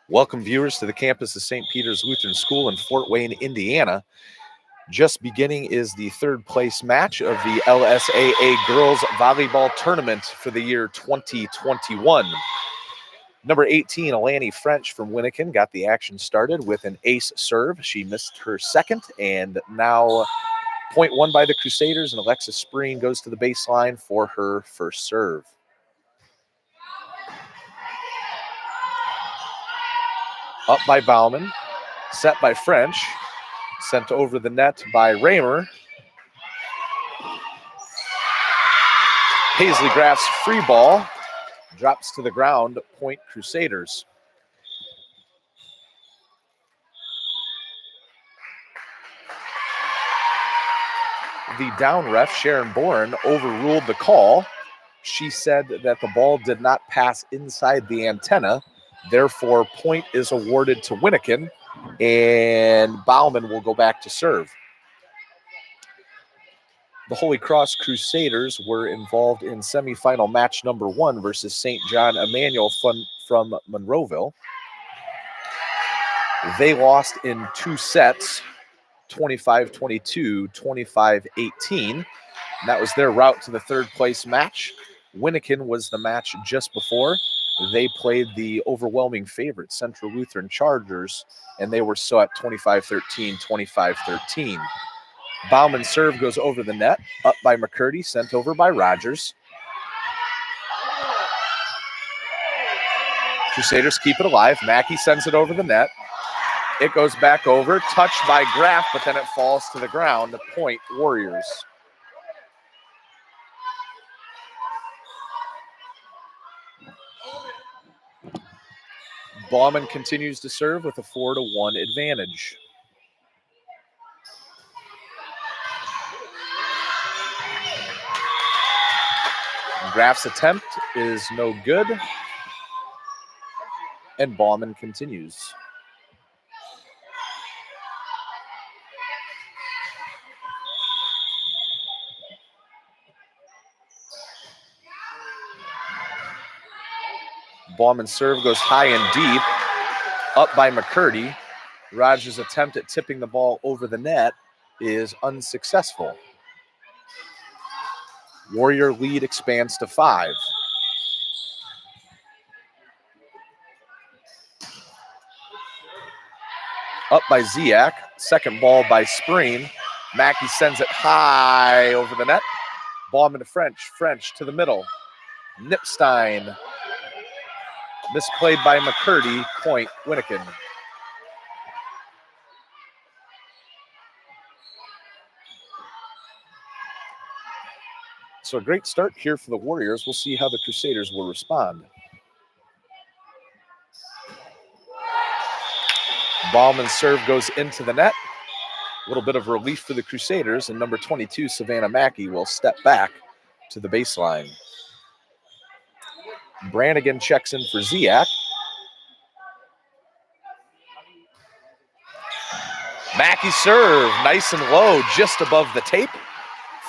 Welcome, viewers, to the campus of St. Peter's Lutheran School in Fort Wayne, Indiana. Just beginning is the third place match of the LSAA Girls Volleyball Tournament for the year 2021. Number 18, Alani French from Winnikin, got the action started with an ace serve. She missed her second, and now point won by the Crusaders, and Alexis Spreen goes to the baseline for her first serve. Up by Bauman, set by French, sent over the net by Raymer. Paisley Graff's free ball drops to the ground, point Crusaders. The down ref, Sharon Bourne, overruled the call. She said that the ball did not pass inside the antenna. Therefore, point is awarded to Winnikin, and Bauman will go back to serve. The Holy Cross Crusaders were involved in semifinal match number 1 versus St. John Emmanuel from Monroeville. They lost in 2 sets, 25-22, 25-18. That was their route to the third place match. Winnikin was the match just before. They played the overwhelming favorite, Central Lutheran Chargers, and they were so at 25-13, 25-13. Bauman's serve goes over the net, up by McCurdy, sent over by Rogers. Crusaders keep it alive. Mackey sends it over the net. It goes back over, touched by Graff, but then it falls to the ground. Point Warriors. Bauman continues to serve with a 4-1 advantage. Graff's attempt is no good, and Bauman continues. Bauman's serve goes high and deep, up by McCurdy. Rogers' attempt at tipping the ball over the net is unsuccessful. Warrior lead expands to 5. Up by Ziak, second ball by Spreen. Mackey sends it high over the net. Bauman to French, French to the middle. Nipstein. Misplayed by McCurdy, point Winnikin. So a great start here for the Warriors. We'll see how the Crusaders will respond. Bauman's serve goes into the net. A little bit of relief for the Crusaders, and number 22, Savannah Mackey, will step back to the baseline. Brannigan checks in for Ziak. Mackey serve, nice and low, just above the tape.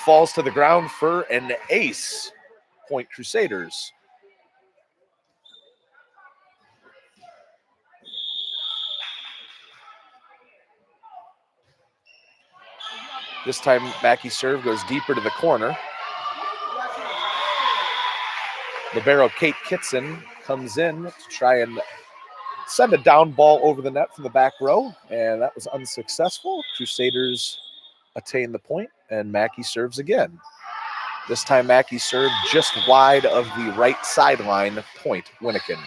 Falls to the ground for an ace. Point Crusaders. This time, Mackey's serve goes deeper to the corner. Libero Kate Kitson comes in to try and send a down ball over the net from the back row, and that was unsuccessful. Crusaders attain the point, and Mackey serves again. This time, Mackey served just wide of the right sideline, point Winnikin.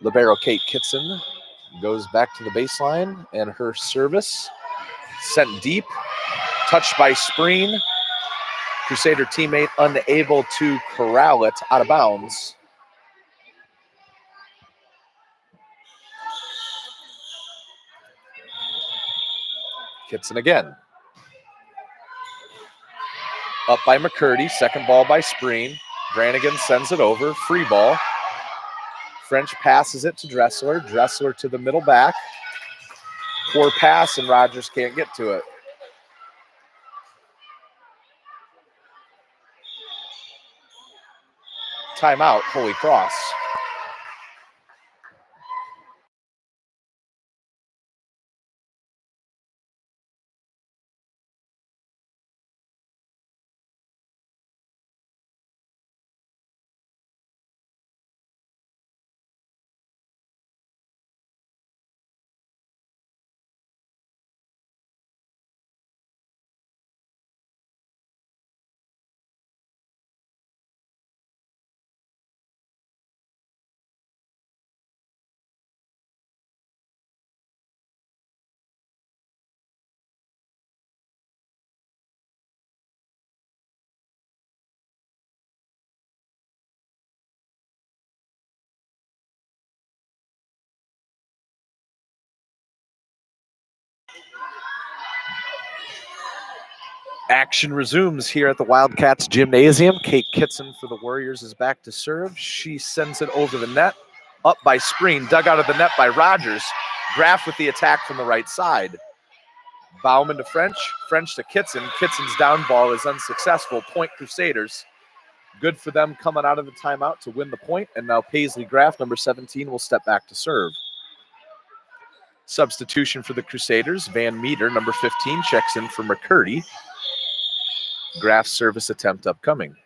Libero Kate Kitson goes back to the baseline, and her service sent deep, touched by Spreen. Crusader teammate unable to corral it out of bounds. Kitson again. Up by McCurdy, second ball by Spreen. Brannigan sends it over, free ball. French passes it to Dressler. Dressler to the middle back. Poor pass, and Rogers can't get to it. Timeout, Holy Cross. Action resumes here at the Wildcats Gymnasium. Kate Kitson for the Warriors is back to serve. She sends it over the net. Up by Spreen, dug out of the net by Rogers. Graff with the attack from the right side. Bauman to French, French to Kitson. Kitson's down ball is unsuccessful. Point Crusaders. Good for them coming out of the timeout to win the point. And now Paisley Graff, number 17, will step back to serve. Substitution for the Crusaders. Van Meter, number 15, checks in for McCurdy. Graff's service attempt upcoming.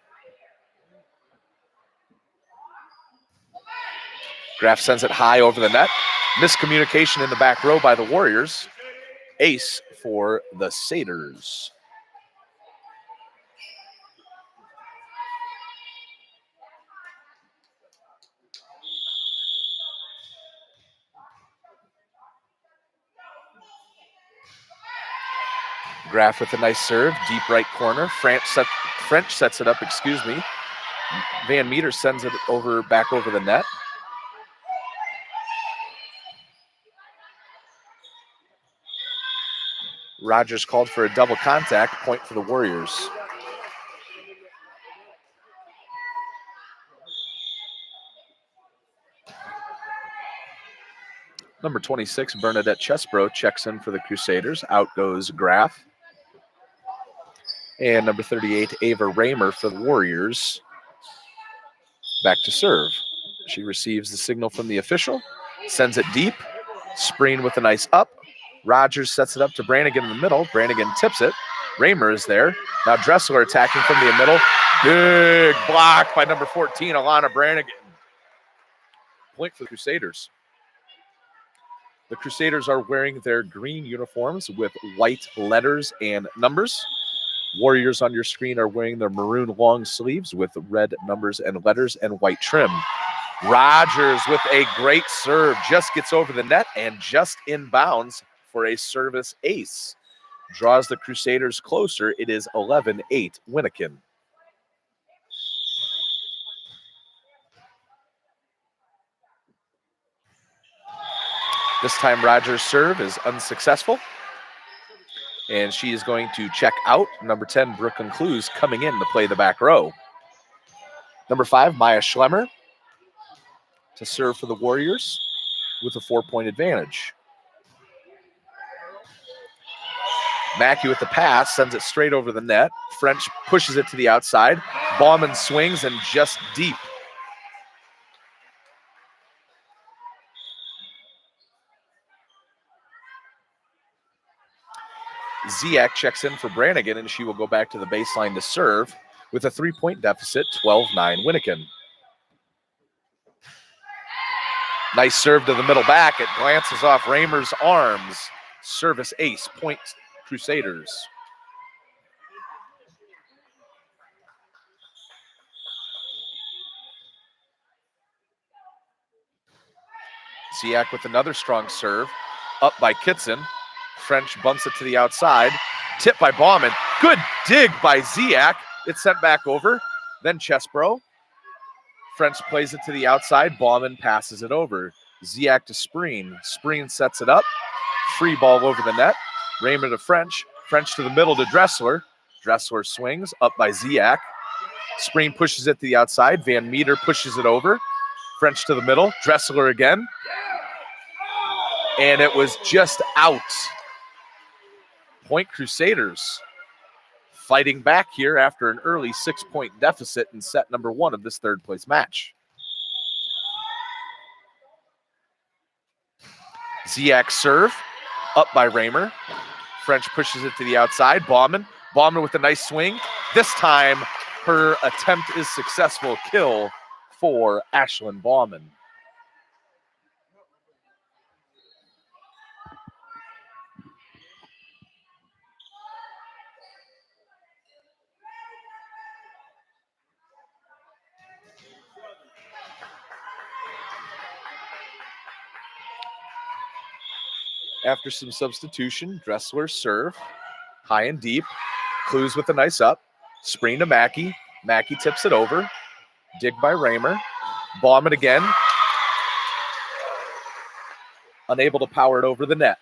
Graff sends it high over the net. Miscommunication in the back row by the Warriors. Ace for the Satyrs. Graff with a nice serve, deep right corner. French sets it up, Van Meter sends it back over the net. Rogers called for a double contact, point for the Warriors. Number 26, Bernadette Chesbro, checks in for the Crusaders. Out goes Graff. And number 38, Ava Raymer for the Warriors. Back to serve. She receives the signal from the official, sends it deep. Spreen with a nice up. Rogers sets it up to Brannigan in the middle. Brannigan tips it. Raymer is there. Now Dressler attacking from the middle. Big block by number 14, Alana Brannigan. Point for the Crusaders. The Crusaders are wearing their green uniforms with white letters and numbers. Warriors on your screen are wearing their maroon long sleeves with red numbers and letters and white trim. Rogers with a great serve, just gets over the net and just inbounds for a service ace. Draws the Crusaders closer. It is 11-8 Winnikin. This time Rogers' serve is unsuccessful. And she is going to check out. Number 10, Brooklyn Clues, coming in to play the back row. Number 5, Maya Schlemmer to serve for the Warriors with a 4-point advantage. Mackey with the pass, sends it straight over the net. French pushes it to the outside. Bauman swings and just deep. Ziak checks in for Brannigan, and she will go back to the baseline to serve with a 3-point deficit, 12-9 Winnikin. Nice serve to the middle back. It glances off Raymer's arms. Service ace, point Crusaders. Ziak with another strong serve. Up by Kitson. French bumps it to the outside. Tip by Bauman. Good dig by Ziak. It's sent back over. Then Chesbro. French plays it to the outside. Bauman passes it over. Ziak to Spreen. Spreen sets it up. Free ball over the net. Raymer to French. French to the middle to Dressler. Dressler swings. Up by Ziak. Spreen pushes it to the outside. Van Meter pushes it over. French to the middle. Dressler again. And it was just out. Point Crusaders fighting back here after an early 6-point deficit in set number 1 of this third place match. Ziak serve, up by Raymer. French pushes it to the outside. Baumann with a nice swing. This time, her attempt is successful. Kill for Ashlyn Baumann. After some substitution, Dressler serve, high and deep. Clues with a nice up. Screen to Mackey. Mackey tips it over. Dig by Raymer. Baumann again. Unable to power it over the net.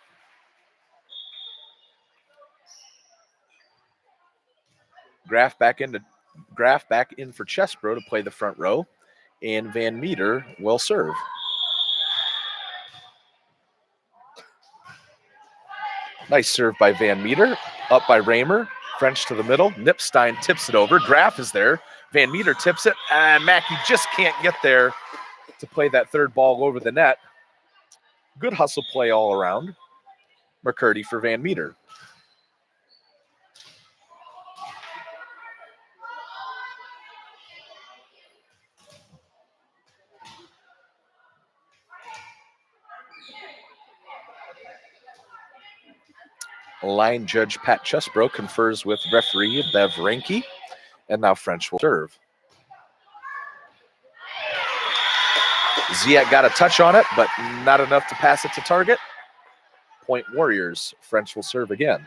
Graff back in for Chesbro to play the front row. And Van Meter will serve. Nice serve by Van Meter. Up by Raymer. French to the middle. Nipstein tips it over. Graff is there. Van Meter tips it. And Mackey just can't get there to play that third ball over the net. Good hustle play all around. McCurdy for Van Meter. Line judge Pat Chesbro confers with referee Bev Renke, and now French will serve. Ziak got a touch on it, but not enough to pass it to target. Point Warriors. French will serve again.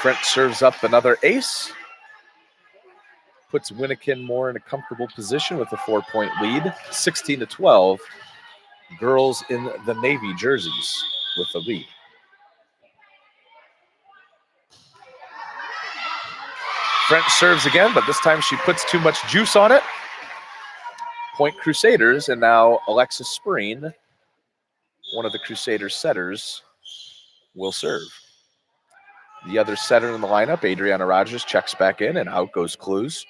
French serves up another ace. Puts Winnikin more in a comfortable position with a 4-point lead. 16-12. Girls in the Navy jerseys with the lead. French serves again, but this time she puts too much juice on it. Point Crusaders, and now Alexis Spreen, one of the Crusaders setters, will serve. The other setter in the lineup, Adriana Rogers, checks back in, and out goes Clues.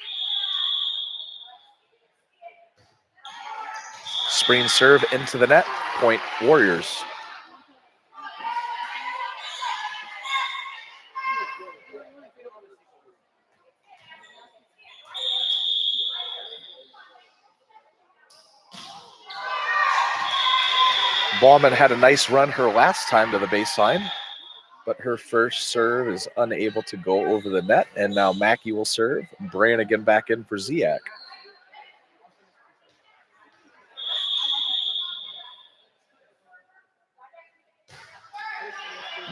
Spreen serve into the net. Point Warriors. Baumann had a nice run her last time to the baseline, but her first serve is unable to go over the net, and now Mackey will serve. Brannigan back in for Ziak.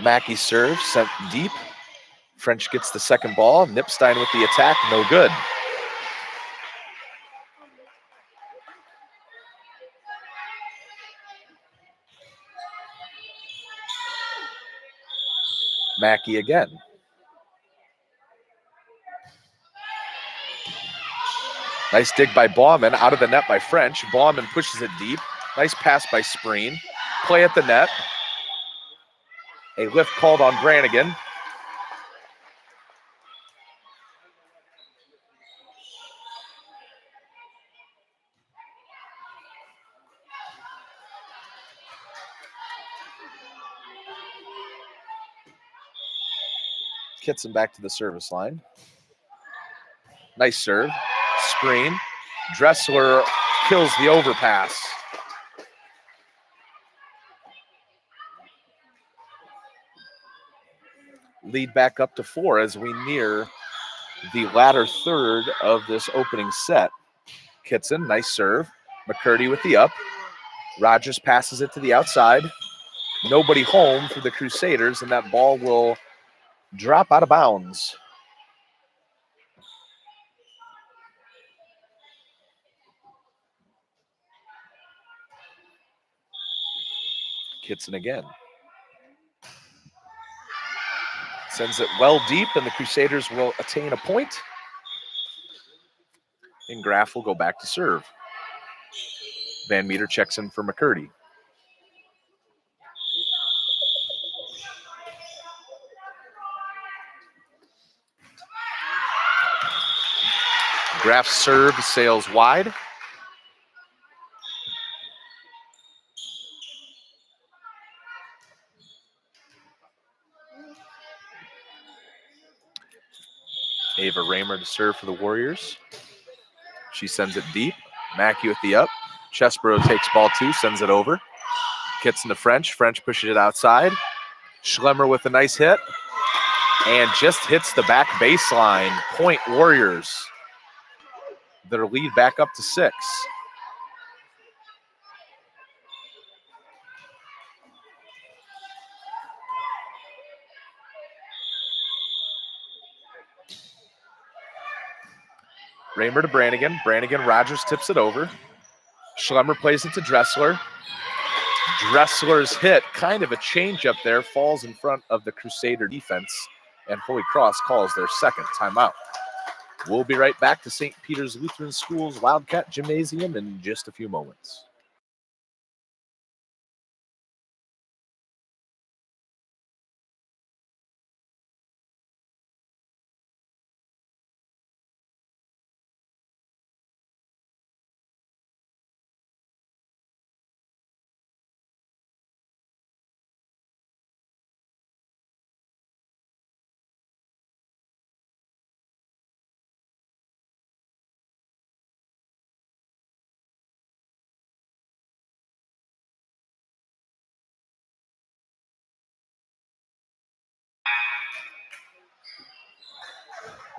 Mackey serve sent deep. French gets the second ball. Nipstein with the attack, no good. Mackey again. Nice dig by Baumann, out of the net by French. Baumann pushes it deep. Nice pass by Spreen. Play at the net. A lift called on Brannigan. Kitson back to the service line. Nice serve. Spreen. Dressler kills the overpass. Lead back up to 4 as we near the latter third of this opening set. Kitson, nice serve. McCurdy with the up. Rogers passes it to the outside. Nobody home for the Crusaders, and that ball will drop out of bounds. Kitson again. Sends it well deep, and the Crusaders will attain a point. And Graff will go back to serve. Van Meter checks in for McCurdy. Graff serve sails wide. Ava Raymer to serve for the Warriors. She sends it deep. Mackey with the up. Chesborough takes ball 2, sends it over. Gets into French. French pushes it outside. Schlemmer with a nice hit. And just hits the back baseline. Point Warriors. Their lead back up to 6. Raymer to Brannigan. Brannigan, Rogers tips it over. Schlemmer plays it to Dressler. Dressler's hit, kind of a change up there, falls in front of the Crusader defense, and Holy Cross calls their second timeout. We'll be right back to St. Peter's Lutheran School's Wildcat Gymnasium in just a few moments.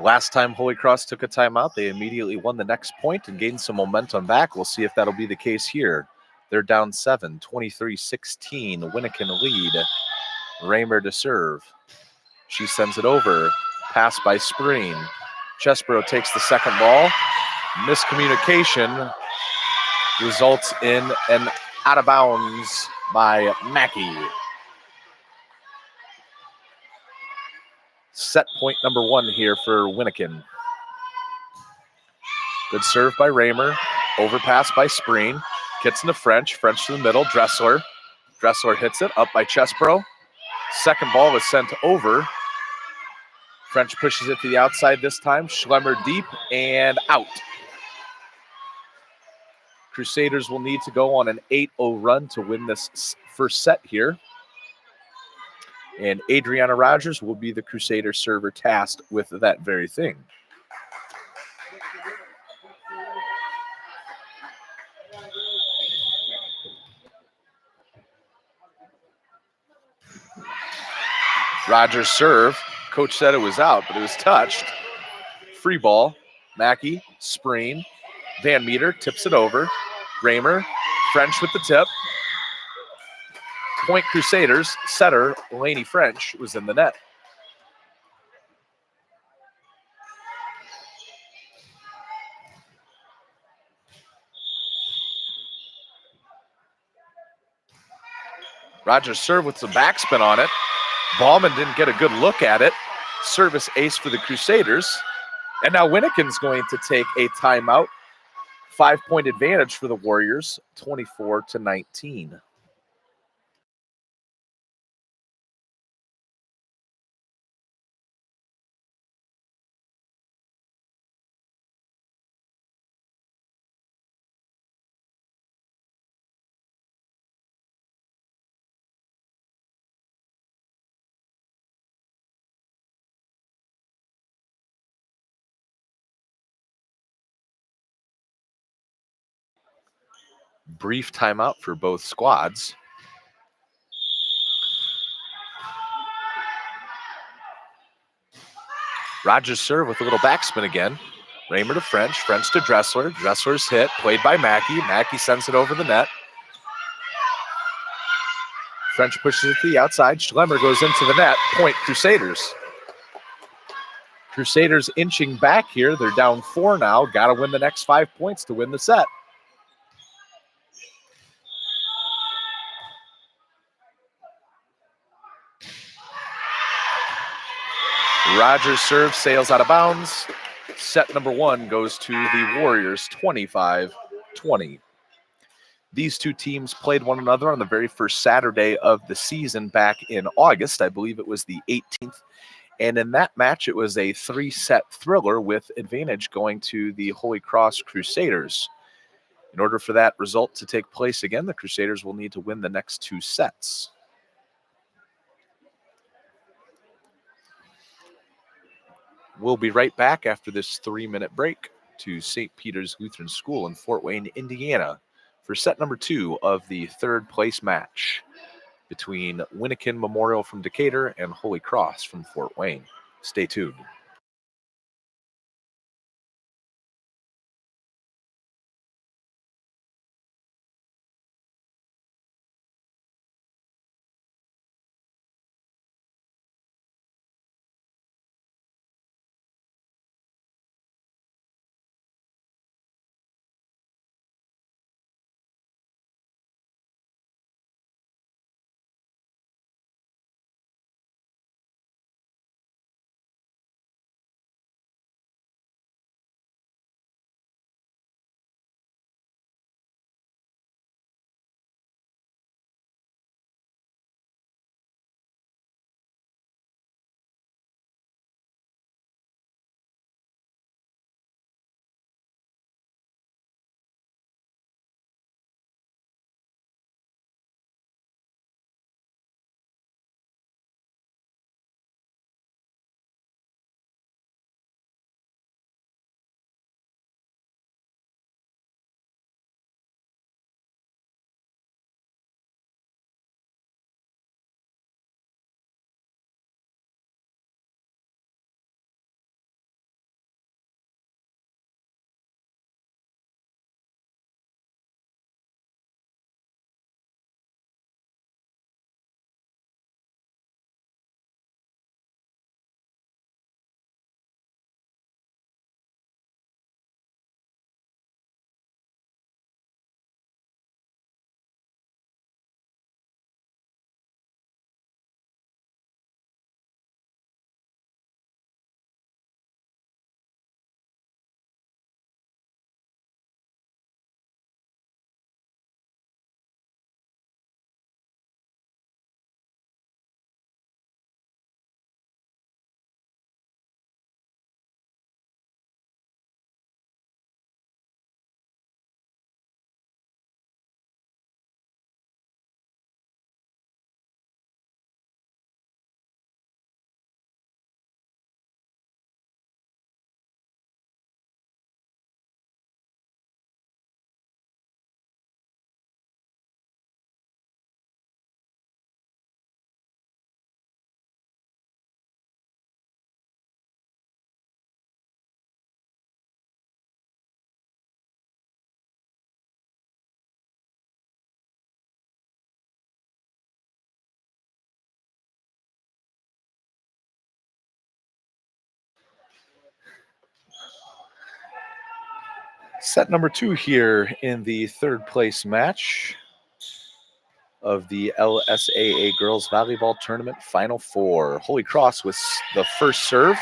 Last time Holy Cross took a timeout, they immediately won the next point and gained some momentum back. We'll see if that'll be the case here. They're down 7, 23-16. Winnikin lead. Raymer to serve. She sends it over. Pass by Spreen. Chesborough takes the second ball. Miscommunication results in an out of bounds by Mackey. Set point number 1 here for Winnikin. Good serve by Raymer. Overpass by Spreen. Gets into French. French to the middle. Dressler. Dressler hits it. Up by Chesborough. Second ball is sent over. French pushes it to the outside this time. Schlemmer deep and out. Crusaders will need to go on an 8-0 run to win this first set here. And Adriana Rogers will be the Crusader server tasked with that very thing. Rogers serve. Coach said it was out, but it was touched. Free ball. Mackey, Spreen, Van Meter tips it over. Raymer, French with the tip. Point Crusaders. Setter, Laney French, was in the net. Rogers serve with some backspin on it. Ballman didn't get a good look at it. Service ace for the Crusaders. And now Winnikin's going to take a timeout. 5-point advantage for the Warriors, 24-19. Brief timeout for both squads. Rogers serve with a little backspin again. Raymer to French, French to Dressler. Dressler's hit, played by Mackey. Mackey sends it over the net. French pushes it to the outside. Schlemmer goes into the net. Point Crusaders. Crusaders inching back here. They're down 4 now. Got to win the next 5 points to win the set. Rogers' serve sails out of bounds. Set number 1 goes to the Warriors, 25-20. These two teams played one another on the very first Saturday of the season back in August. I believe it was the 18th. And in that match, it was a 3-set thriller with advantage going to the Holy Cross Crusaders. In order for that result to take place again, the Crusaders will need to win the next 2 sets. We'll be right back after this 3-minute break to St. Peter's Lutheran School in Fort Wayne, Indiana, for set number 2 of the third place match between Winnikin Memorial from Decatur and Holy Cross from Fort Wayne. Stay tuned. Set number 2 here in the third place match of the LSAA Girls Volleyball Tournament Final 4. Holy Cross with the first serve,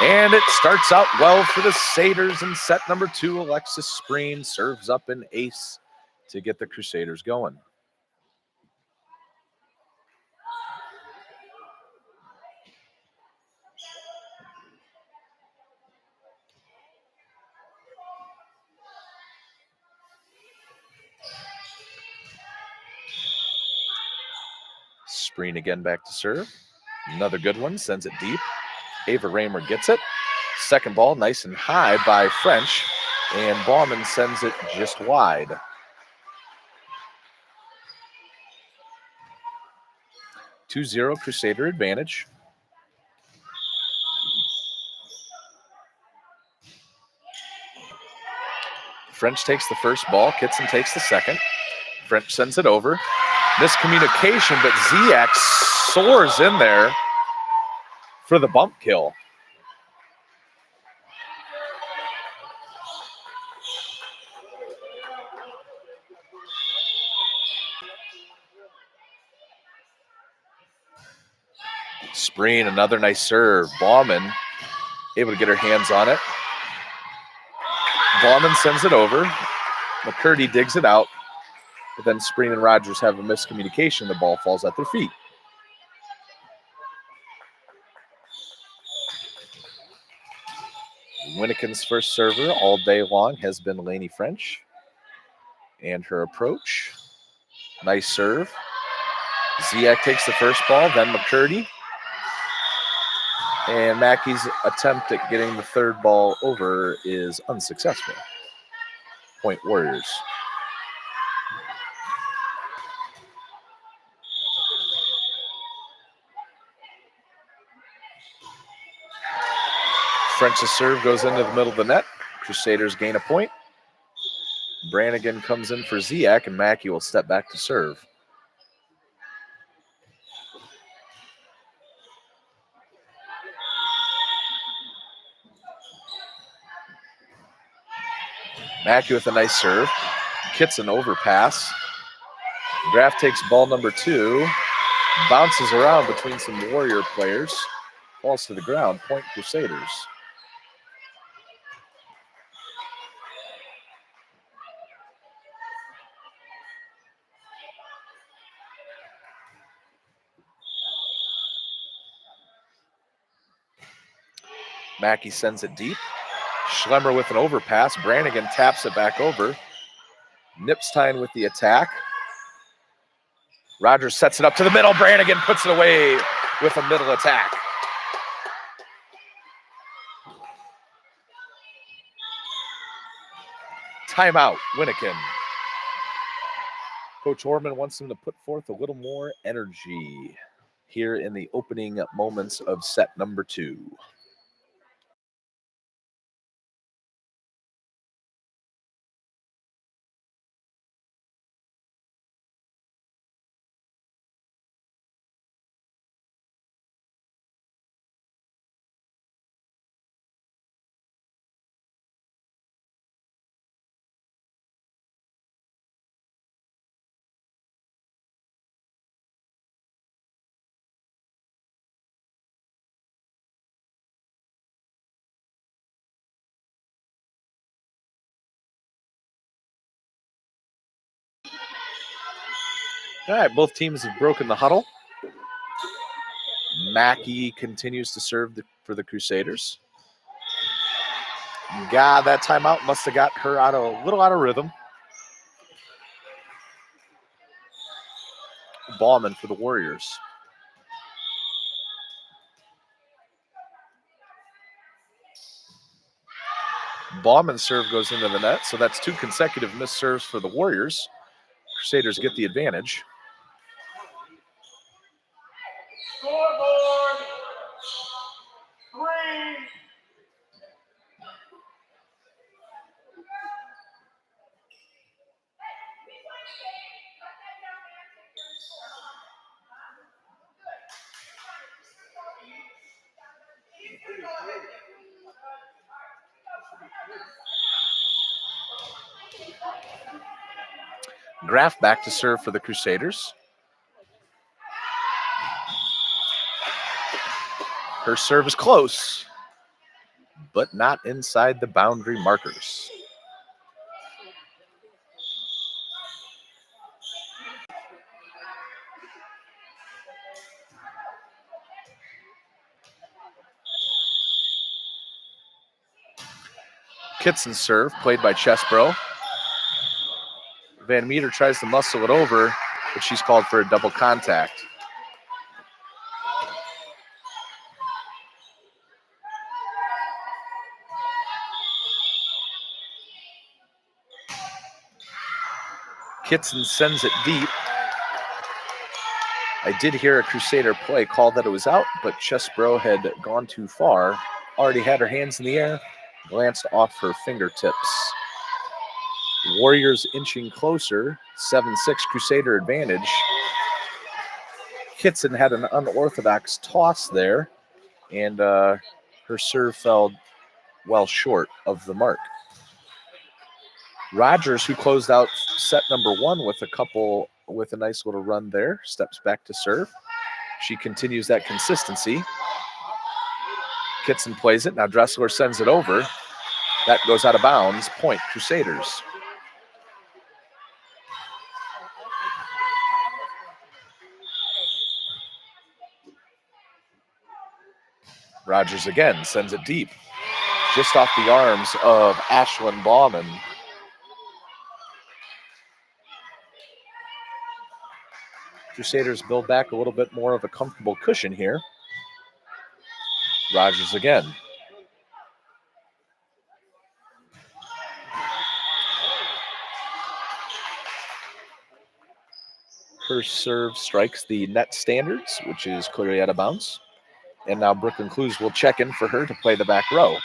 and it starts out well for the Satyrs in set number 2. Alexis Spreen serves up an ace to get the Crusaders going. Spreen again back to serve. Another good one, sends it deep. Ava Raymer gets it. Second ball, nice and high by French, and Bauman sends it just wide. 2-0 Crusader advantage. French takes the first ball, Kitson takes the second. French sends it over. Miscommunication, but Ziak soars in there for the bump kill. Spreen, another nice serve. Bauman able to get her hands on it. Bauman sends it over. McCurdy digs it out. But then Spreen and Rogers have a miscommunication. The ball falls at their feet. Winnikin's first server all day long has been Lainey French. And her approach. Nice serve. Ziak takes the first ball, then McCurdy. And Mackey's attempt at getting the third ball over is unsuccessful. Point Warriors. French's serve goes into the middle of the net. Crusaders gain a point. Brannigan comes in for Ziak, and Mackey will step back to serve. Mackey with a nice serve. Kitson overpass. Graff takes ball number 2. Bounces around between some Warrior players. Falls to the ground. Point Crusaders. Mackey sends it deep. Schlemmer with an overpass. Brannigan taps it back over. Nipstein with the attack. Rogers sets it up to the middle. Brannigan puts it away with a middle attack. Timeout, Winnikin. Coach Orman wants him to put forth a little more energy here in the opening moments of set number 2. All right, both teams have broken the huddle. Mackey continues to serve for the Crusaders. God, that timeout must have got her a little out of rhythm. Bauman for the Warriors. Bauman's serve goes into the net, so that's 2 consecutive missed serves for the Warriors. Crusaders get the advantage. Scoreboard 3. Graff back to serve for the Crusaders. Her serve is close, but not inside the boundary markers. Kitson's serve, played by Chesbro. Van Meter tries to muscle it over, but she's called for a double contact. Kitson sends it deep. I did hear a Crusader play call that it was out, but Chesbro had gone too far, already had her hands in the air, glanced off her fingertips. Warriors inching closer, 7-6 Crusader advantage. Kitson had an unorthodox toss there, and her serve fell well short of the mark. Rogers, who closed out set number 1 with a nice little run there, steps back to serve. She continues that consistency. Kitson plays it. Now Dressler sends it over. That goes out of bounds. Point, Crusaders. Rogers again sends it deep. Just off the arms of Ashlyn Bauman. Crusaders build back a little bit more of a comfortable cushion here. Rogers again. Her serve strikes the net standards, which is clearly out of bounds. And now Brooklyn Clues will check in for her to play the back row.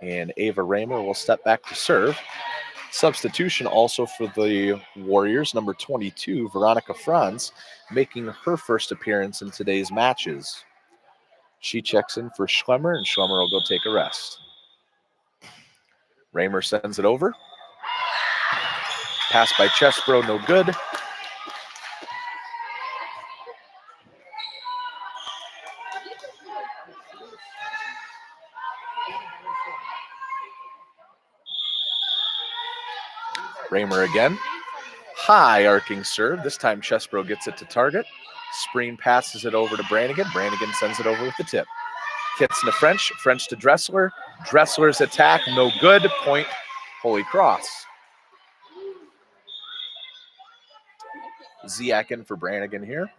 And Ava Raymer will step back to serve. Substitution also for the Warriors, number 22, Veronica Franz, making her first appearance in today's matches. She checks in for Schlemmer, and Schlemmer will go take a rest. Raymer sends it over. Pass by Chesbro, no good. Raymer again. High arcing serve. This time Chesbro gets it to target. Spreen passes it over to Brannigan. Brannigan sends it over with the tip. Kitson to French. French to Dressler. Dressler's attack, no good. Point, Holy Cross. Ziak in for Brannigan here.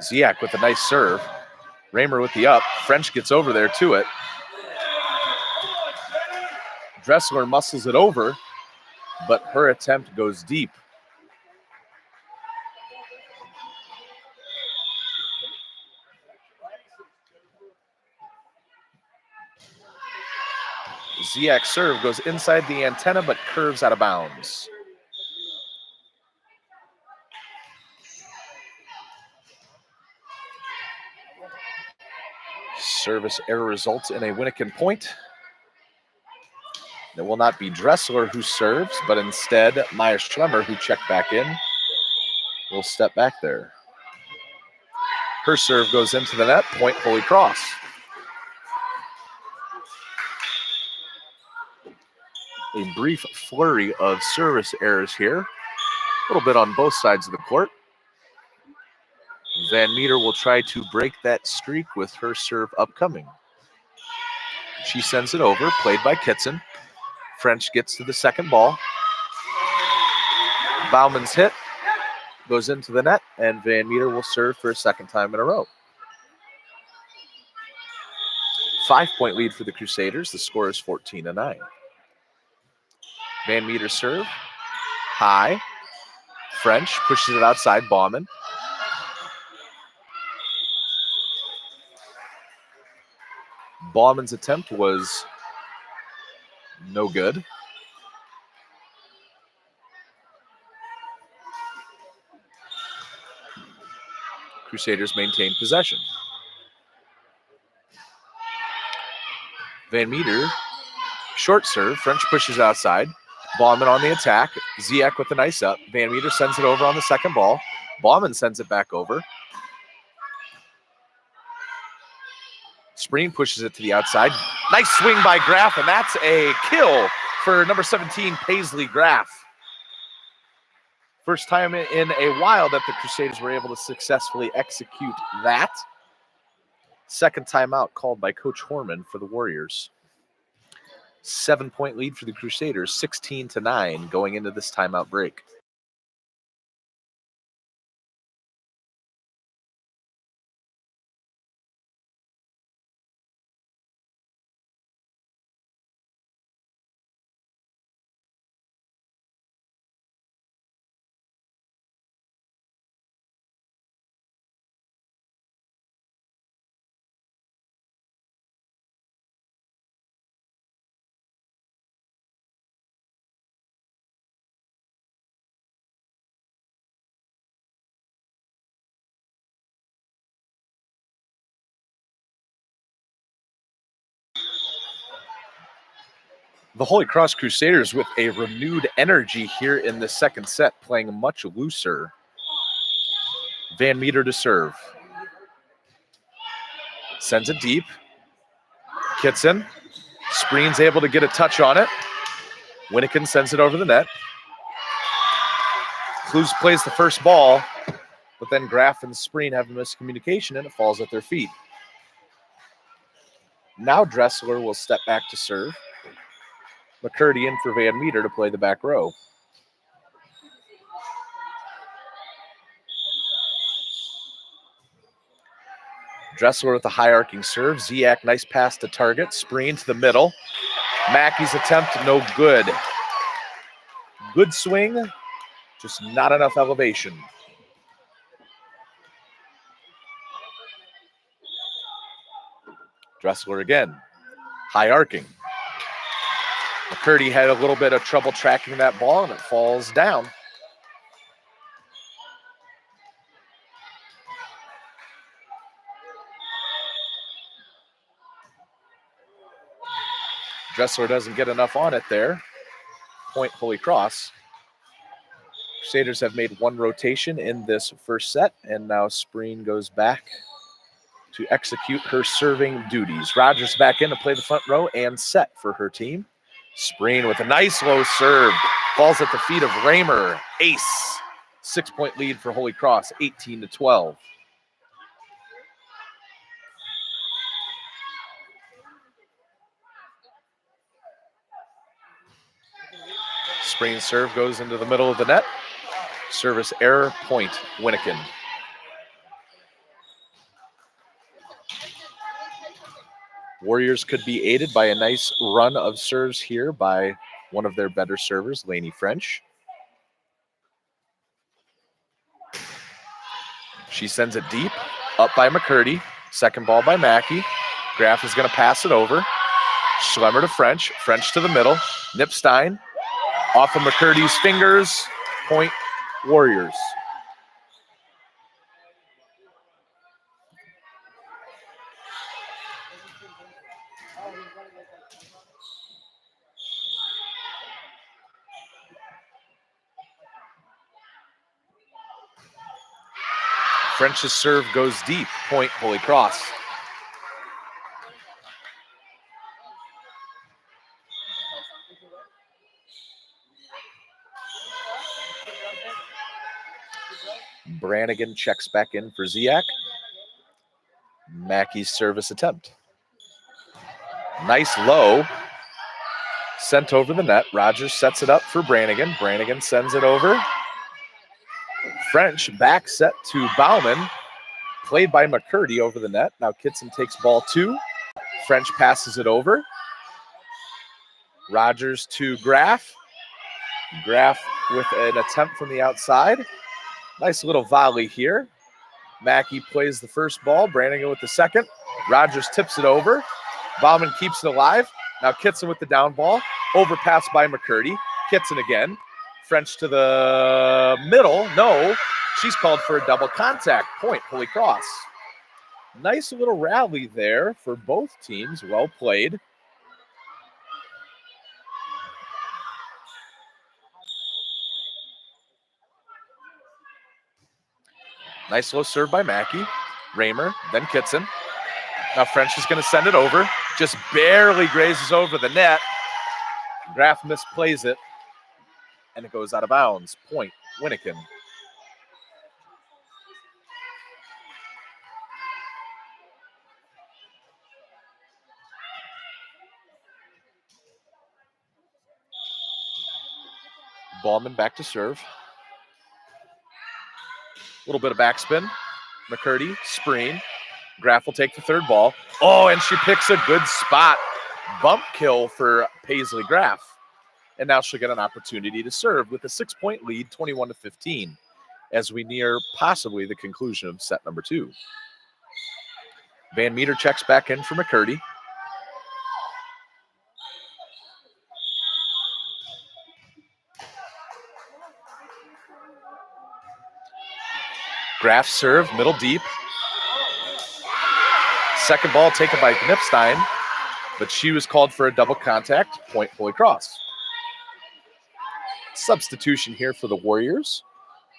Ziak with a nice serve. Raymer with the up. French gets over there to it. Dressler muscles it over, but her attempt goes deep. Ziak's serve goes inside the antenna, but curves out of bounds. Service error results in a Winnikin point. It will not be Dressler who serves, but instead Maya Schlemmer, who checked back in, will step back there. Her serve goes into the net. Point, Holy Cross. A brief flurry of service errors here. A little bit on both sides of the court. Van Meter will try to break that streak with her serve upcoming. She sends it over, played by Kitson. French gets to the second ball. Bauman's hit goes into the net, and Van Meter will serve for a second time in a row. 5-point lead for the Crusaders. The score is 14-9. Van Meter serve. High. French pushes it outside. Bauman. Bauman's attempt was no good. Crusaders maintain possession. Van Meter, short serve. French pushes outside. Bauman on the attack. Ziak with a nice up. Van Meter sends it over on the second ball. Bauman sends it back over. Spreen pushes it to the outside. Nice swing by Graff, and that's a kill for number 17, Paisley Graff. First time in a while that the Crusaders were able to successfully execute that. Second timeout called by Coach Horman for the Warriors. 7-point lead for the Crusaders, 16-9 going into this timeout break. The Holy Cross Crusaders with a renewed energy here in the second set, playing much looser. Van Meter to serve. Sends it deep. Kitson. Spreen's able to get a touch on it. Winnikin sends it over the net. Clues plays the first ball, but then Graff and Spreen have a miscommunication and it falls at their feet. Now Dressler will step back to serve. McCurdy in for Van Meter to play the back row. Dressler with a high arcing serve. Ziak, nice pass to target. Spreen to the middle. Mackey's attempt, no good. Good swing, just not enough elevation. Dressler again, high arcing. McCurdy had a little bit of trouble tracking that ball and it falls down. Dressler doesn't get enough on it there. Point Holy Cross. Crusaders have made one rotation in this first set, and now Spreen goes back to execute her serving duties. Rogers back in to play the front row and set for her team. Spreen with a nice low serve. Falls at the feet of Raymer. Ace. 6-point lead for Holy Cross, 18-12. Spreen serve goes into the middle of the net. Service error, point, Winnikin. Warriors could be aided by a nice run of serves here by one of their better servers, Lainey French. She sends it deep, up by McCurdy. Second ball by Mackey. Graff is going to pass it over. Schlemmer to French. French to the middle. Nipstein off of McCurdy's fingers. Point, Warriors. French's serve goes deep. Point, Holy Cross. Brannigan checks back in for Ziak. Mackey's service attempt. Nice low. Sent over the net. Rogers sets it up for Brannigan. Brannigan sends it over. French back set to Bauman. Played by McCurdy over the net. Now Kitson takes ball 2. French passes it over. Rogers to Graff. Graff with an attempt from the outside. Nice little volley here. Mackey plays the first ball. Brannigan with the second. Rogers tips it over. Bauman keeps it alive. Now Kitson with the down ball. Overpass by McCurdy. Kitson again. French to the middle. No, she's called for a double contact. Point, Holy Cross. Nice little rally there for both teams. Well played. Nice low serve by Mackey. Raymer, then Kitson. Now French is going to send it over. Just barely grazes over the net. Graff misplays it. And it goes out of bounds. Point, Winnikin. Ballman back to serve. A little bit of backspin. McCurdy, Spreen. Graff will take the third ball. Oh, and she picks a good spot. Bump kill for Paisley Graff. And now she'll get an opportunity to serve with a 6-point lead, 21-15, as we near possibly the conclusion of set number 2. Van Meter checks back in for McCurdy. Graff serve, middle deep. Second ball taken by Knipstein. but she was called for a double contact, point Holy Cross. Substitution here for the Warriors.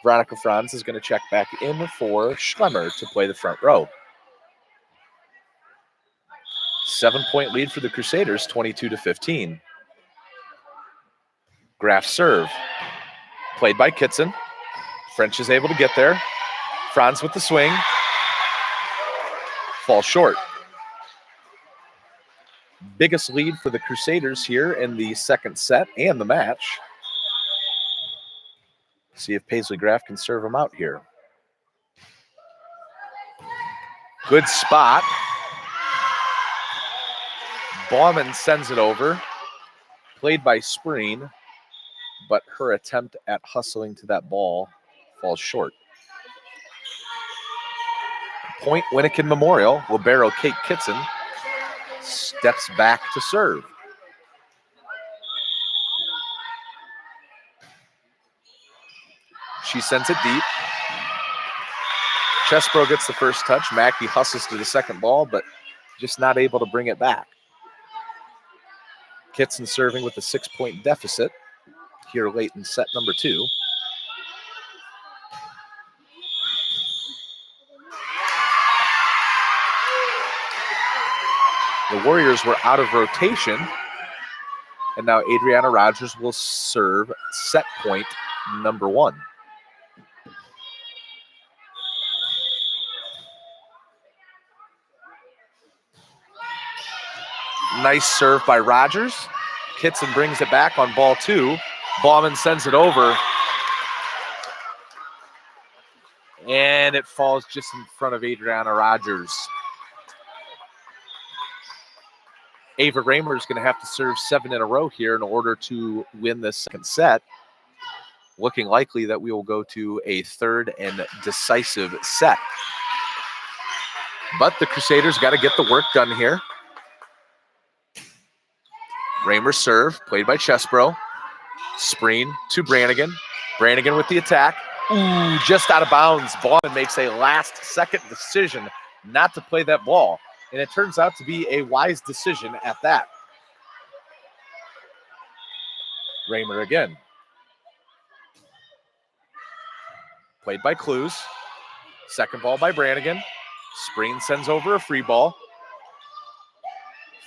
Veronica Franz is going to check back in for Schlemmer to play the front row. 7-point lead for the Crusaders, 22-15. Graf serve. Played by Kitson. French is able to get there. Franz with the swing. Falls short. Biggest lead for the Crusaders here in the second set and the match. See if Paisley Graf can serve them out here. Good spot. Baumann sends it over. Played by Spreen, but her attempt at hustling to that ball falls short. Point Winnikin Memorial. Libero Kate Kitson steps back to serve. She sends it deep. Chesbro gets the first touch. Mackey hustles to the second ball, but just not able to bring it back. Kitson serving with a 6-point deficit here late in set number 2. The Warriors were out of rotation, and now Adriana Rogers will serve set point number 1. Nice serve by Rogers. Kitson brings it back on ball 2. Baumann sends it over. And it falls just in front of Adriana Rogers. Ava Raymer is going to have to serve 7 in a row here in order to win this second set. Looking likely that we will go to a third and decisive set. But the Crusaders got to get the work done here. Raymer serve, played by Chesbro. Spreen to Brannigan. Brannigan with the attack. Ooh, just out of bounds. Baumann makes a last-second decision not to play that ball. And it turns out to be a wise decision at that. Raymer again. Played by Clues. Second ball by Brannigan. Spreen sends over a free ball.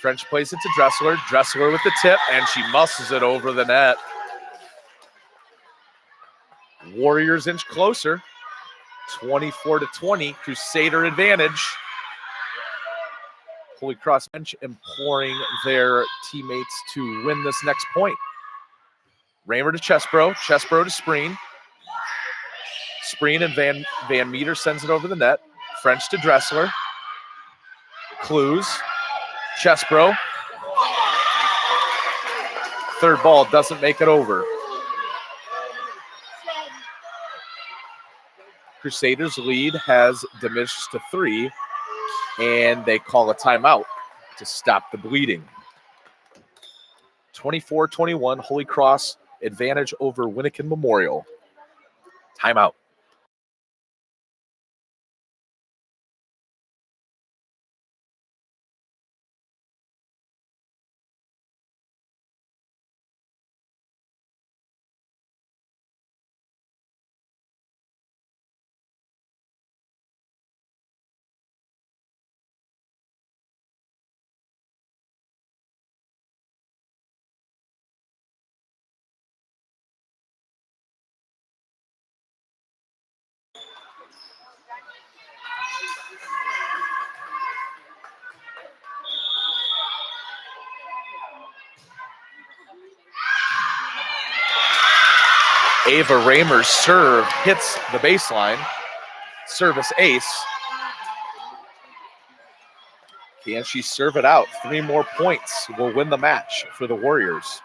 French plays it to Dressler. Dressler with the tip, and she muscles it over the net. Warriors inch closer. 24-20, Crusader advantage. Holy Cross bench imploring their teammates to win this next point. Raymer to Chesbro. Chesbro to Spreen. Spreen and Van Meter sends it over the net. French to Dressler. Clues. Chesbro. Third ball doesn't make it over. Crusaders' lead has diminished to 3, and they call a timeout to stop the bleeding. 24-21, Holy Cross advantage over Winnikin Memorial. Timeout. Ava Raymer's serve hits the baseline. Service ace. Can she serve it out? 3 more points will win the match for the Warriors.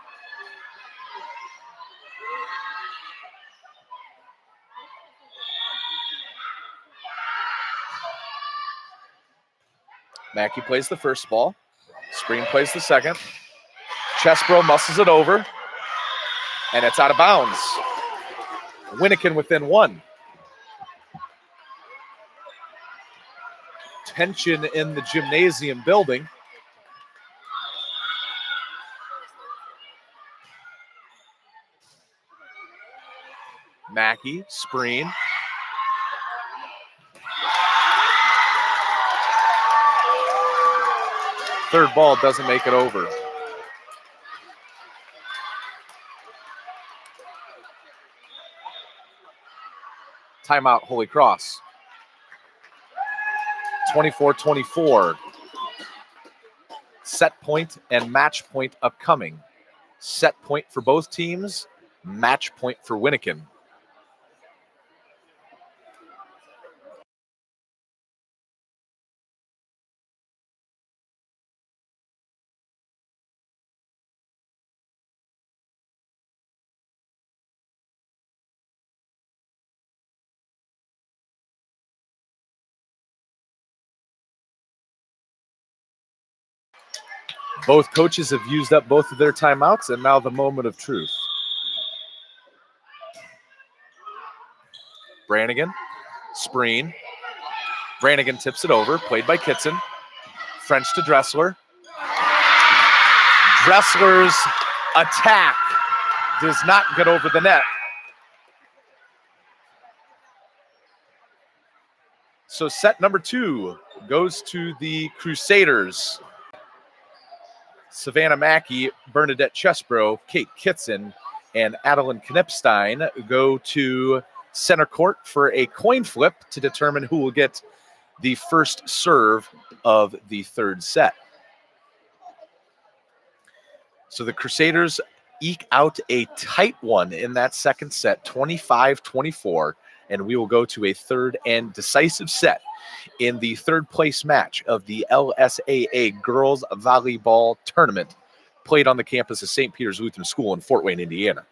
Mackey plays the first ball. Spreen plays the second. Chesbro muscles it over. And it's out of bounds. Winnikin within 1. Tension in the gymnasium building. Mackey, Spreen. Third ball doesn't make it over. Timeout, Holy Cross. 24-24. Set point and match point upcoming. Set point for both teams, match point for Winnikin. Both coaches have used up both of their timeouts, and now the moment of truth. Brannigan, Spreen. Brannigan tips it over, played by Kitson. French to Dressler. Dressler's attack does not get over the net. So set number 2 goes to the Crusaders. Savannah Mackey, Bernadette Chesbro, Kate Kitson, and Adeline Knipstein go to center court for a coin flip to determine who will get the first serve of the third set. So the Crusaders eke out a tight one in that second set, 25-24, and we will go to a third and decisive set in the third place match of the LSAA Girls Volleyball Tournament played on the campus of St. Peter's Lutheran School in Fort Wayne, Indiana.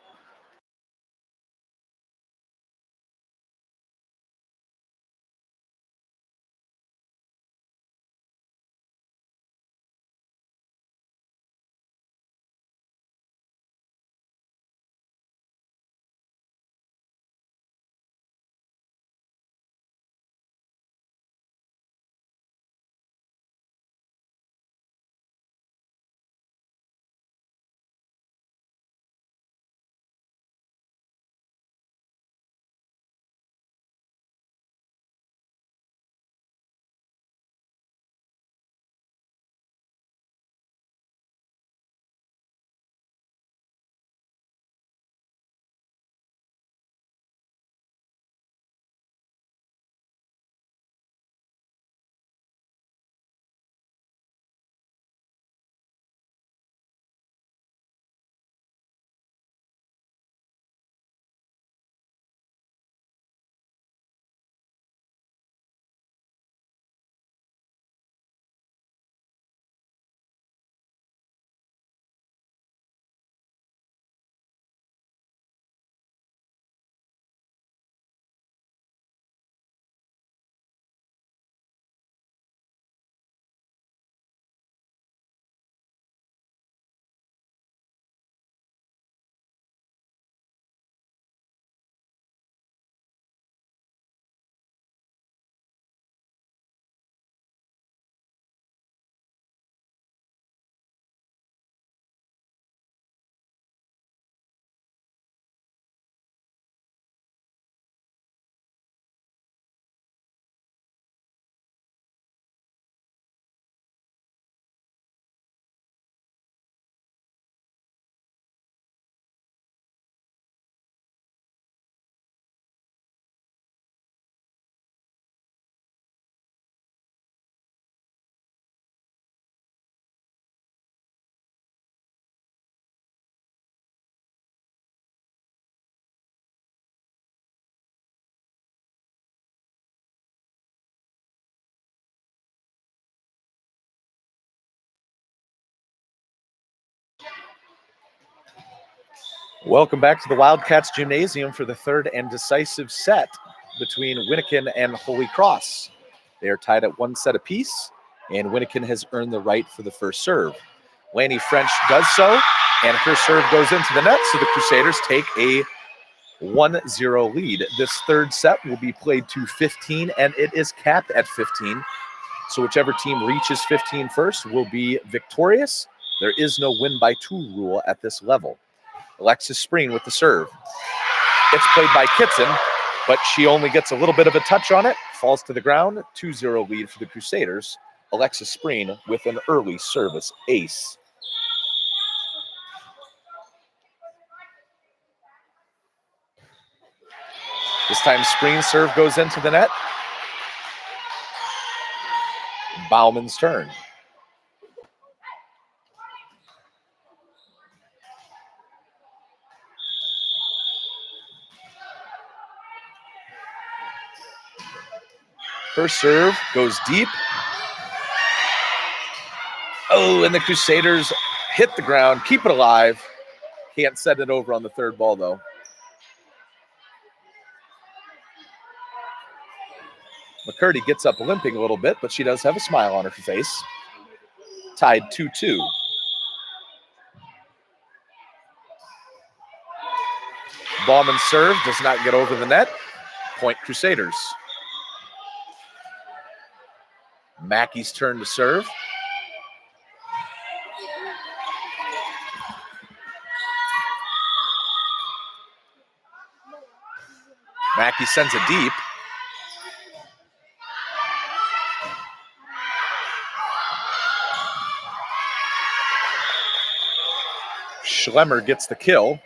Welcome back to the Wildcats Gymnasium for the third and decisive set between Winnikin and Holy Cross. They are tied at 1 set apiece, and Winnikin has earned the right for the first serve. Lanny French does so, and her serve goes into the net, so the Crusaders take a 1-0 lead. This third set will be played to 15, and it is capped at 15. So whichever team reaches 15 first will be victorious. There is no win by 2 rule at this level. Alexis Spreen with the serve. It's played by Kitson, but she only gets a little bit of a touch on it, falls to the ground. 2-0 lead for the Crusaders. Alexis Spreen with an early service ace. This time Spreen's serve goes into the net. Bauman's turn. Her serve goes deep. Oh, and the Crusaders hit the ground, keep it alive. Can't set it over on the third ball, though. McCurdy gets up limping a little bit, but she does have a smile on her face. Tied 2-2. Bauman's serve does not get over the net. Point Crusaders. Mackey's turn to serve. Mackey sends it deep. Schlemmer gets the kill.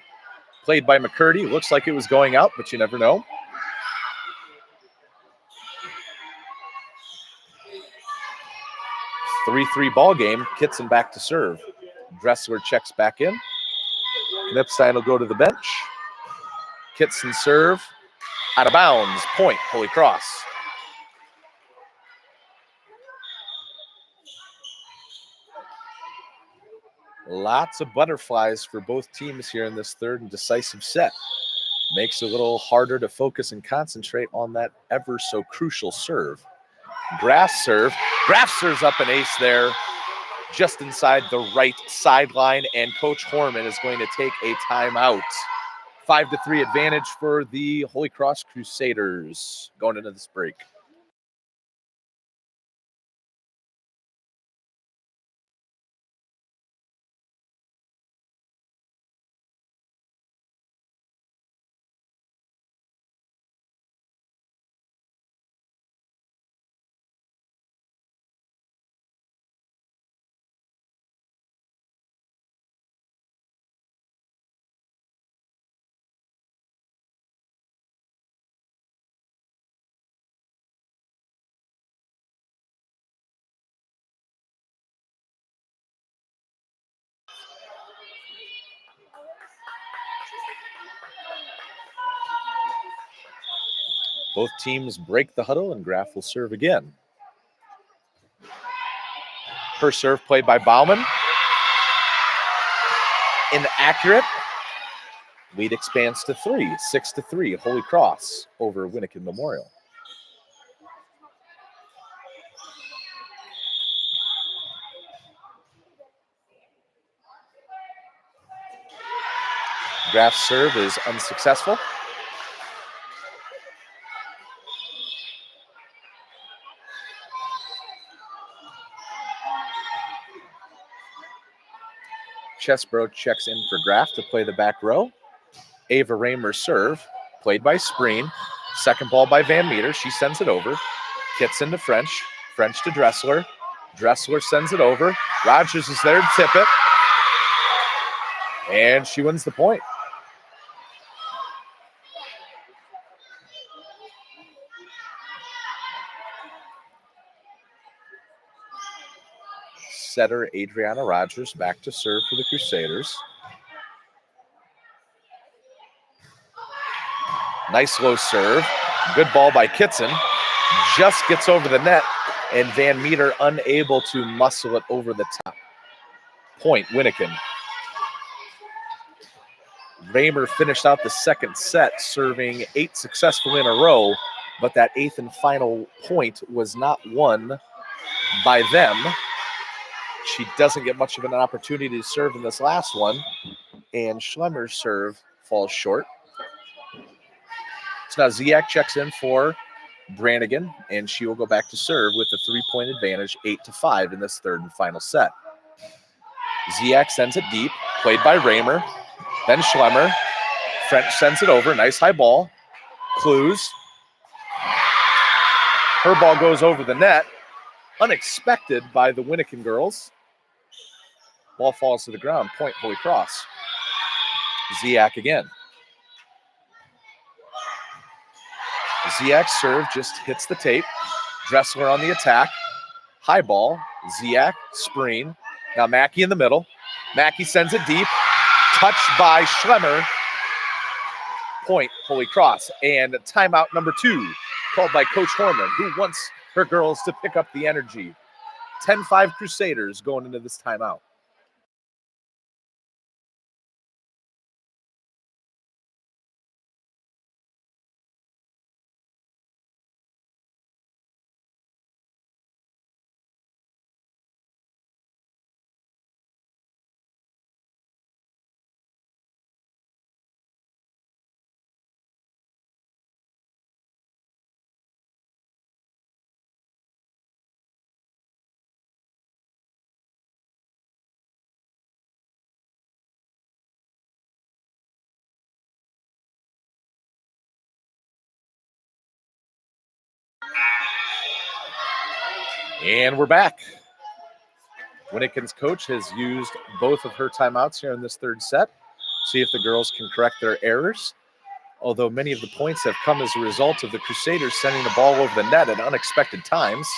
Played by McCurdy. Looks like it was going out, but you never know. Three ball game. Kitson back to serve. Dressler checks back in. Knipstein will go to the bench. Kitson serve. Out of bounds. Point Holy Cross. Lots of butterflies for both teams here in this third and decisive set. Makes it a little harder to focus and concentrate on that ever so crucial serve. Graff serve. Graff serves up an ace there just inside the right sideline, and Coach Horman is going to take a timeout. 5-3 advantage for the Holy Cross Crusaders going into this break. Both teams break the huddle, and Graff will serve again. Her serve played by Bauman. Inaccurate. Lead expands to 3, 6-3. Holy Cross over Winnikin Memorial. Graff's serve is unsuccessful. Chesbro checks in for Graff to play the back row. Ava Raymer's serve, played by Spreen. Second ball by Van Meter. She sends it over. Kitson to French. French to Dressler. Dressler sends it over. Rogers is there to tip it. And she wins the point. Setter Adriana Rogers back to serve for the Crusaders. Nice low serve. Good ball by Kitson. Just gets over the net, and Van Meter unable to muscle it over the top. Point Winnikin. Raymer finished out the second set, serving 8 successfully in a row, but that 8th and final point was not won by them. She doesn't get much of an opportunity to serve in this last one, and Schlemmer's serve falls short. So now Ziak checks in for Brannigan, and she will go back to serve with a 3-point advantage, 8-5 in this third and final set. Ziak sends it deep, played by Raymer, then Schlemmer, French sends it over. Nice high ball. Clues. Her ball goes over the net. Unexpected by the Winnikin girls. Ball falls to the ground. Point Holy Cross. Ziak again. Ziak's serve just hits the tape. Dressler on the attack. High ball. Ziak, Spreen. Now Mackey in the middle. Mackey sends it deep. Touched by Schlemmer. Point Holy Cross. And timeout number 2 called by Coach Horman, who wants her girls to pick up the energy. 10-5 Crusaders going into this timeout. And we're back. Winnikin's coach has used both of her timeouts here in this third set. See if the girls can correct their errors. Although many of the points have come as a result of the Crusaders sending the ball over the net at unexpected times.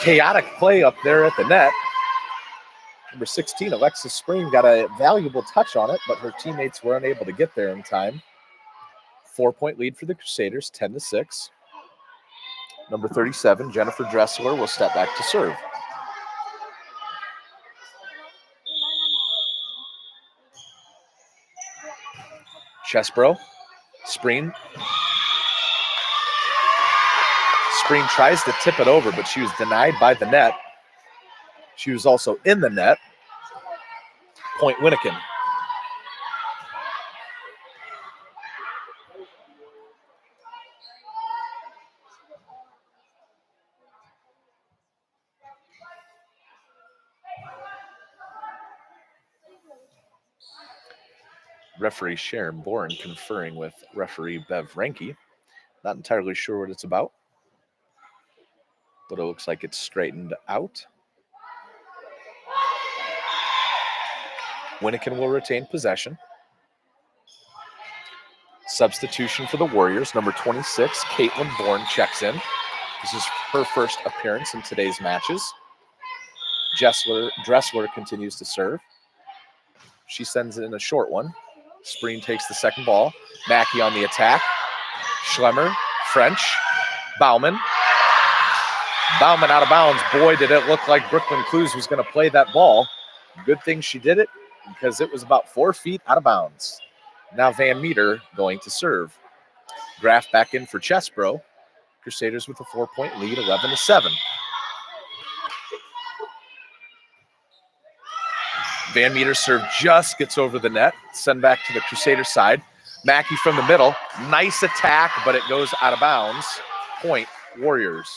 Chaotic play up there at the net. Number 16, Alexis Spreen, got a valuable touch on it, but her teammates were unable to get there in time. 4-point lead for the Crusaders, 10-6. Number 37, Jennifer Dressler, will step back to serve. Chesbro, Spreen. Spreen tries to tip it over, but she was denied by the net. She was also in the net. Point Winnikin. Referee Sharon Bourne conferring with referee Bev Renke. Not entirely sure what it's about, but it looks like it's straightened out. Winnikin will retain possession. Substitution for the Warriors. Number 26, Caitlin Bourne checks in. This is her first appearance in today's matches. Dressler continues to serve. She sends it in a short one. Spreen takes the second ball. Mackey on the attack. Schlemmer, French, Bauman. Bauman out of bounds. Boy, did it look like Brooklyn Clues was going to play that ball. Good thing she did it because it was about 4 feet out of bounds. Now Van Meter going to serve. Graf back in for Chesbro. Crusaders with a 4-point lead, 11-7. Van Meter's serve just gets over the net. Send back to the Crusader side. Mackey from the middle. Nice attack, but it goes out of bounds. Point Warriors.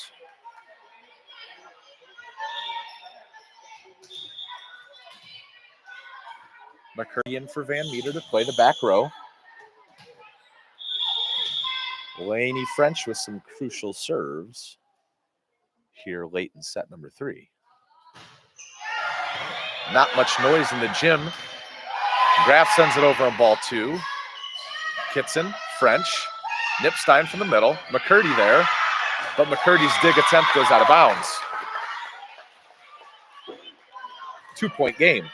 McCurdy in for Van Meter to play the back row. Lainey French with some crucial serves here late in set number 3. Not much noise in the gym. Graf sends it over on ball 2. Kitson, French, Nipstein from the middle. McCurdy there, but McCurdy's dig attempt goes out of bounds. 2-point game.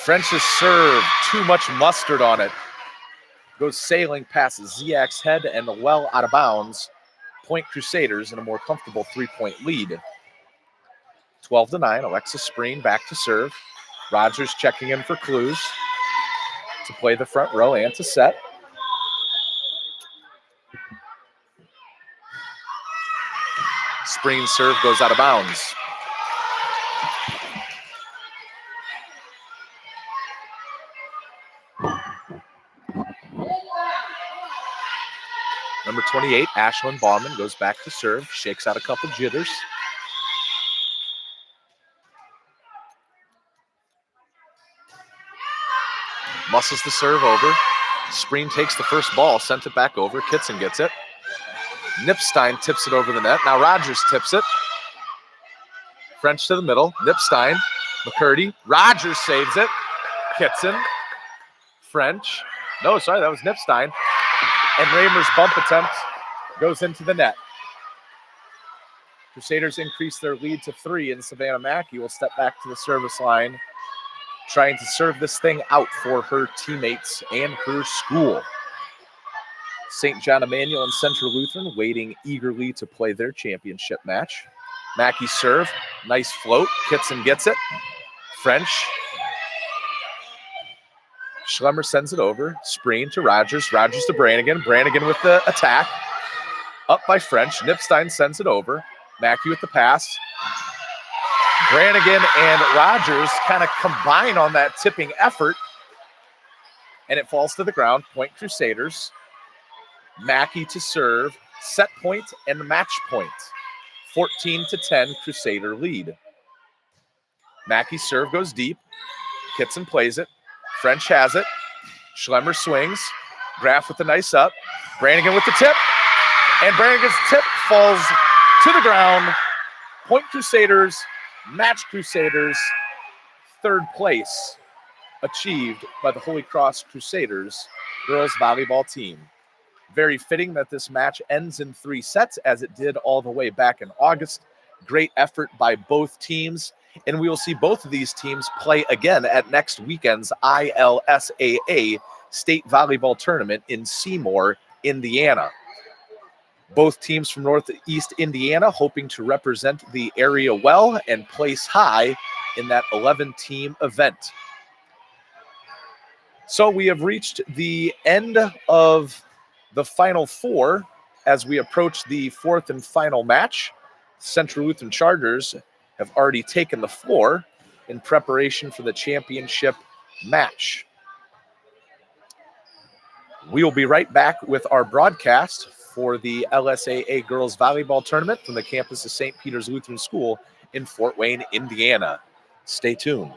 French's serve, too much mustard on it. Goes sailing past Ziak's head and well out of bounds. Point Crusaders in a more comfortable 3-point lead. 12-9, Alexis Spreen back to serve. Rogers checking in for Clues to play the front row and to set. Spreen's serve goes out of bounds. Number 28, Ashlyn Bauman, goes back to serve, shakes out a couple jitters. Muscles the serve over. Spreen takes the first ball, sent it back over. Kitson gets it. Nipstein tips it over the net. Now Rogers tips it. French to the middle. Nipstein, McCurdy. Rogers saves it. Kitson, French. No, sorry, that was Nipstein. And Raymer's bump attempt goes into the net. Crusaders increase their lead to 3, and Savannah Mackey will step back to the service line, trying to serve this thing out for her teammates and her school. St. John Emmanuel and Central Lutheran waiting eagerly to play their championship match. Mackey serve, nice float. Kitson gets it. French. Schlemmer sends it over. Spreen to Rogers. Rogers to Brannigan. Brannigan with the attack. Up by French. Nipstein sends it over. Mackey with the pass. Brannigan and Rogers kind of combine on that tipping effort, and it falls to the ground. Point Crusaders. Mackey to serve. Set point and match point. 14-10 Crusader lead. Mackey's serve goes deep. Kitson plays it. French has it. Schlemmer swings. Graff with the nice up. Brannigan with the tip. And Brannigan's tip falls to the ground. Point Crusaders, match Crusaders, third place achieved by the Holy Cross Crusaders girls volleyball team. Very fitting that this match ends in 3 sets as it did all the way back in August. Great effort by both teams. And we will see both of these teams play again at next weekend's LSAA State Volleyball Tournament in Seymour, Indiana. Both teams from Northeast Indiana hoping to represent the area well and place high in that 11-team event. So we have reached the end of the Final Four as we approach the 4th and final match. Central Lutheran Chargers have already taken the floor in preparation for the championship match. We will be right back with our broadcast for the LSAA Girls Volleyball Tournament from the campus of St. Peter's Lutheran School in Fort Wayne, Indiana. Stay tuned.